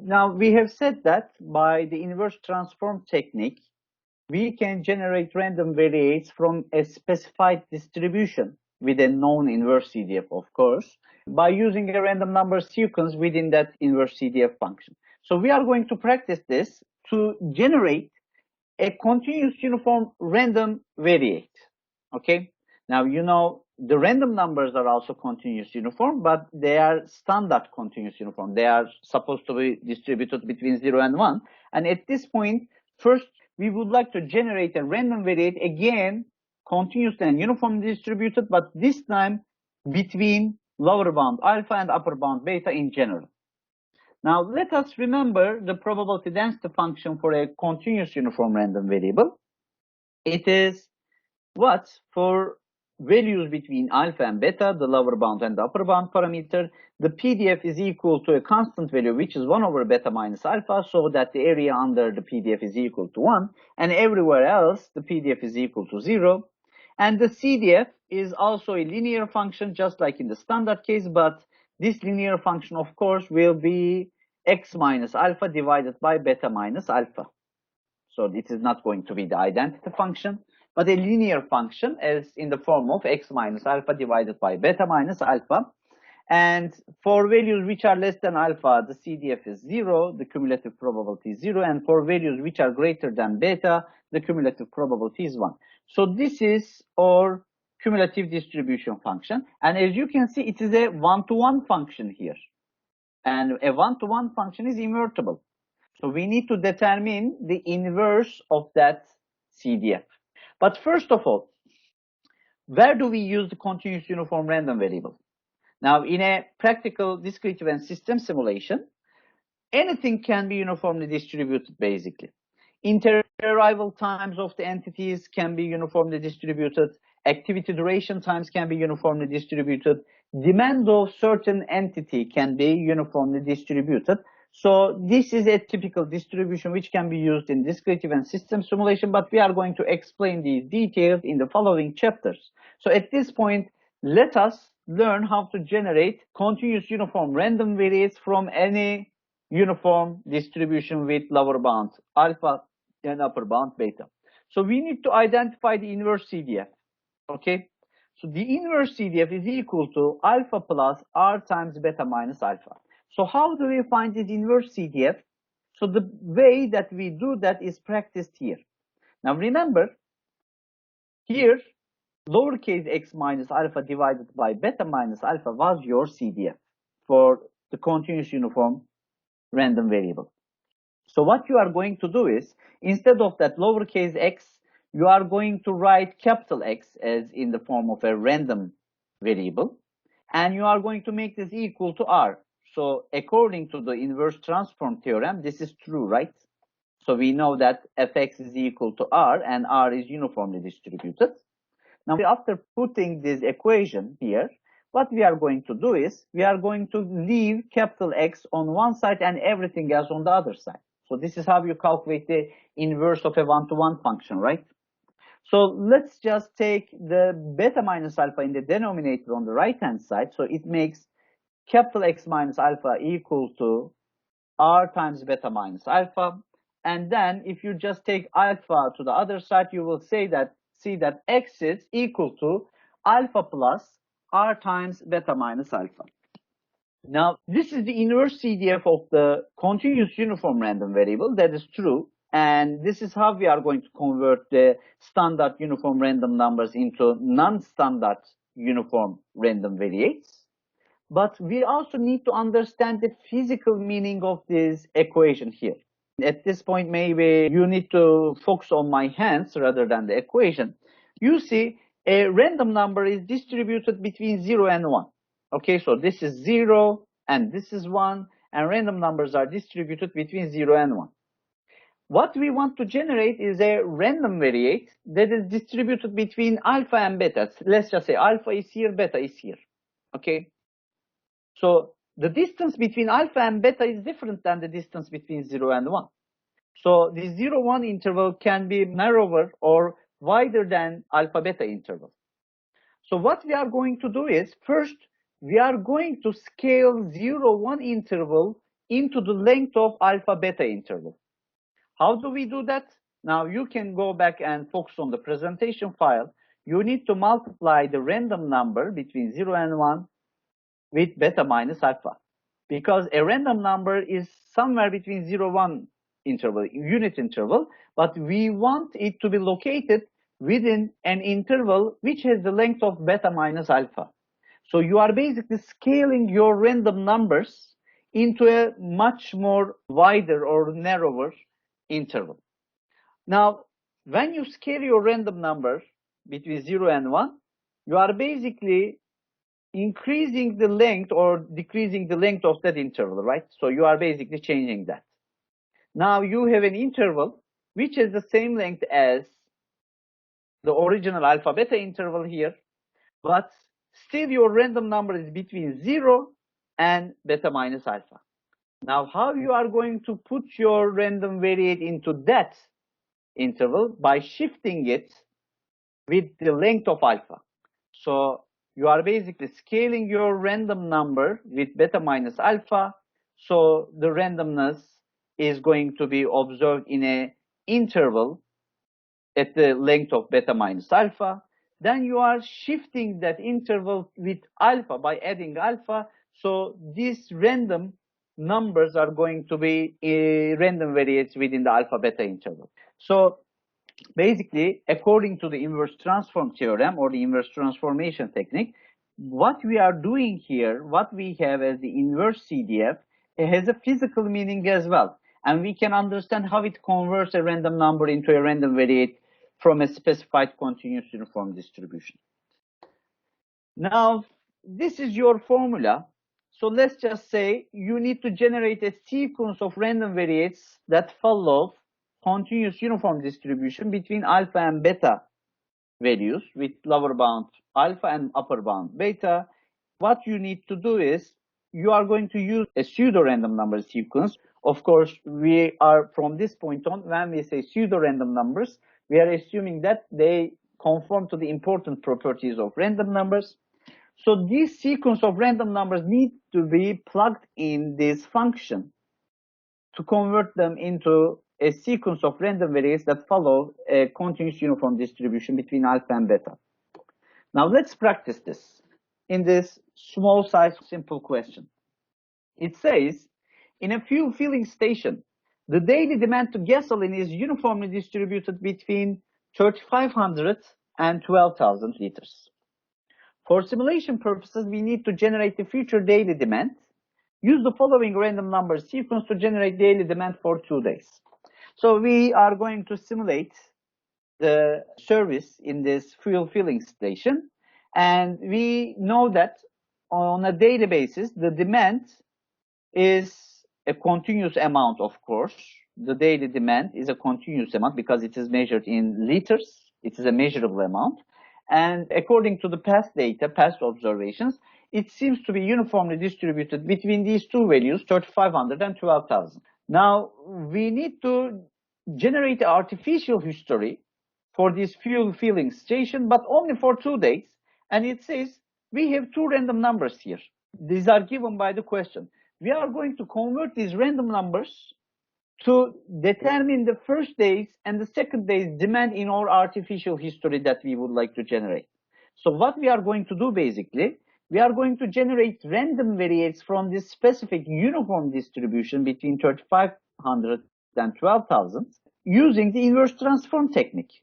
Now we have said that by the inverse transform technique, we can generate random variates from a specified distribution with a known inverse CDF, of course, by using a random number sequence within that inverse CDF function. So we are going to practice this to generate a continuous uniform random variate. Okay. Now, you know, the random numbers are also continuous uniform, but they are standard continuous uniform. They are supposed to be distributed between 0 and 1. And at this point, first, we would like to generate a random variate, again, continuous and uniformly distributed, but this time between lower bound alpha and upper bound beta in general. Now, let us remember the probability density function for a continuous uniform random variable. It is what for values between alpha and beta, the lower bound and the upper bound parameter, the PDF is equal to a constant value, which is 1 over beta minus alpha, so that the area under the PDF is equal to 1, and everywhere else, the PDF is equal to 0. And the CDF is also a linear function, just like in the standard case, but this linear function, of course, will be x minus alpha divided by beta minus alpha. So it is not going to be the identity function, but a linear function as in the form of x minus alpha divided by beta minus alpha. And for values which are less than alpha, the CDF is 0, the cumulative probability is 0, and for values which are greater than beta, the cumulative probability is 1. So this is our cumulative distribution function. And as you can see, it is a one-to-one function here. And a one-to-one function is invertible. So we need to determine the inverse of that CDF. But first of all, where do we use the continuous uniform random variable? Now, in a practical discrete event system simulation, anything can be uniformly distributed, basically. Inter-arrival times of the entities can be uniformly distributed. Activity duration times can be uniformly distributed. Demand of certain entity can be uniformly distributed. So this is a typical distribution which can be used in discrete event system simulation, but we are going to explain these details in the following chapters. So at this point, let us learn how to generate continuous uniform random variates from any uniform distribution with lower bound alpha and upper bound beta. So we need to identify the inverse CDF. Okay, so the inverse CDF is equal to alpha plus r times beta minus alpha. So how do we find this inverse CDF? So the way that we do that is practiced here. Now remember, here, lowercase x minus alpha divided by beta minus alpha was your CDF for the continuous uniform random variable. So what you are going to do is, instead of that lowercase x, you are going to write capital X as in the form of a random variable, and you are going to make this equal to r. So according to the inverse transform theorem, this is true, right? So we know that fx is equal to r, and r is uniformly distributed. Now, after putting this equation here, what we are going to do is, we are going to leave capital X on one side and everything else on the other side. So this is how you calculate the inverse of a one-to-one function, right? So let's just take the beta minus alpha in the denominator on the right-hand side. So it makes capital X minus alpha equal to r times beta minus alpha. And then if you just take alpha to the other side, you will see that x is equal to alpha plus r times beta minus alpha. Now, this is the inverse CDF of the continuous uniform random variable. That is true. And this is how we are going to convert the standard uniform random numbers into non-standard uniform random variates. But we also need to understand the physical meaning of this equation here. At this point, maybe you need to focus on my hands rather than the equation. You see, a random number is distributed between 0 and 1. Okay, so this is 0 and this is 1, and random numbers are distributed between 0 and 1. What we want to generate is a random variate that is distributed between alpha and beta. Let's just say alpha is here, beta is here. Okay, so the distance between alpha and beta is different than the distance between 0 and 1. So the 0-1 interval can be narrower or wider than alpha-beta interval. So what we are going to do is, first, we are going to scale 0-1 interval into the length of alpha beta interval. How do we do that? Now you can go back and focus on the presentation file. You need to multiply the random number between 0 and 1 with beta minus alpha, because a random number is somewhere between 0 1 interval, unit interval, but we want it to be located within an interval which has the length of beta minus alpha. So you are basically scaling your random numbers into a much more wider or narrower interval. Now, when you scale your random number between 0 and 1, you are basically increasing the length or decreasing the length of that interval, right? So you are basically changing that. Now you have an interval which has the same length as the original alpha beta interval here, but still your random number is between 0 and beta minus alpha. Now how you are going to put your random variate into that interval? By shifting it with the length of alpha. So you are basically scaling your random number with beta minus alpha. So the randomness is going to be observed in an interval at the length of beta minus alpha. Then you are shifting that interval with alpha by adding alpha. So these random numbers are going to be random variates within the alpha beta interval. So basically, according to the inverse transform theorem or the inverse transformation technique, what we are doing here, what we have as the inverse CDF, it has a physical meaning as well. And we can understand how it converts a random number into a random variate from a specified continuous uniform distribution. Now, this is your formula. So let's just say you need to generate a sequence of random variates that follow continuous uniform distribution between alpha and beta values with lower bound alpha and upper bound beta. What you need to do is you are going to use a pseudo random number sequence. Of course, we are from this point on, when we say pseudo random numbers, we are assuming that they conform to the important properties of random numbers. So this sequence of random numbers need to be plugged in this function to convert them into a sequence of random variates that follow a continuous uniform distribution between alpha and beta. Now let's practice this in this small size simple question. It says, in a fuel filling station, the daily demand to gasoline is uniformly distributed between 3,500 and 12,000 liters. For simulation purposes, we need to generate the future daily demand. Use the following random number sequence to generate daily demand for 2 days. So we are going to simulate the service in this fuel filling station. And we know that on a daily basis, the demand is a continuous amount, of course. The daily demand is a continuous amount because it is measured in liters. It is a measurable amount. And according to the past data, past observations, it seems to be uniformly distributed between these two values, 3,500 and 12,000. Now, we need to generate an artificial history for this fuel filling station, but only for 2 days. And it says we have two random numbers here. These are given by the question. We are going to convert these random numbers to determine the first day's and the second day's demand in our artificial history that we would like to generate. So what we are going to do basically, we are going to generate random variates from this specific uniform distribution between 3,500 and 12,000 using the inverse transform technique.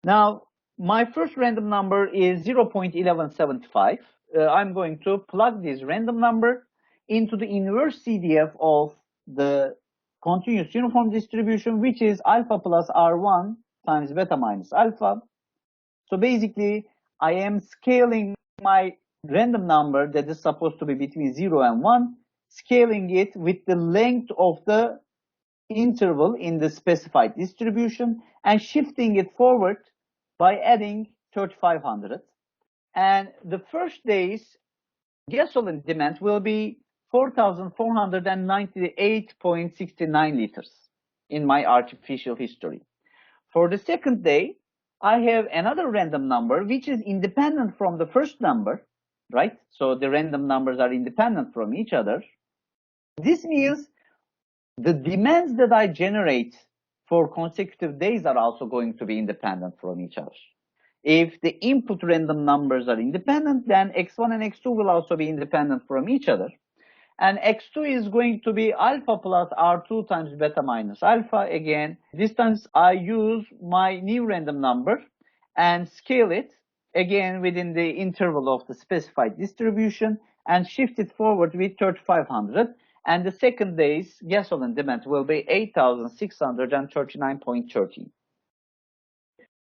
Now, my first random number is 0.1175. I'm going to plug this random number into the inverse CDF of the continuous uniform distribution, which is alpha plus R1 times beta minus alpha. So basically, I am scaling my random number that is supposed to be between 0 and 1, scaling it with the length of the interval in the specified distribution and shifting it forward by adding 3,500. And the first day's gasoline demand will be 4,498.69 liters in my artificial history. For the second day, I have another random number which is independent from the first number, right? So the random numbers are independent from each other. This means the demands that I generate for consecutive days are also going to be independent from each other. If the input random numbers are independent, then x1 and x2 will also be independent from each other. And x2 is going to be alpha plus r2 times beta minus alpha. Again, this time I use my new random number and scale it again within the interval of the specified distribution and shift it forward with 3500. And the second day's gasoline demand will be 8,639.13.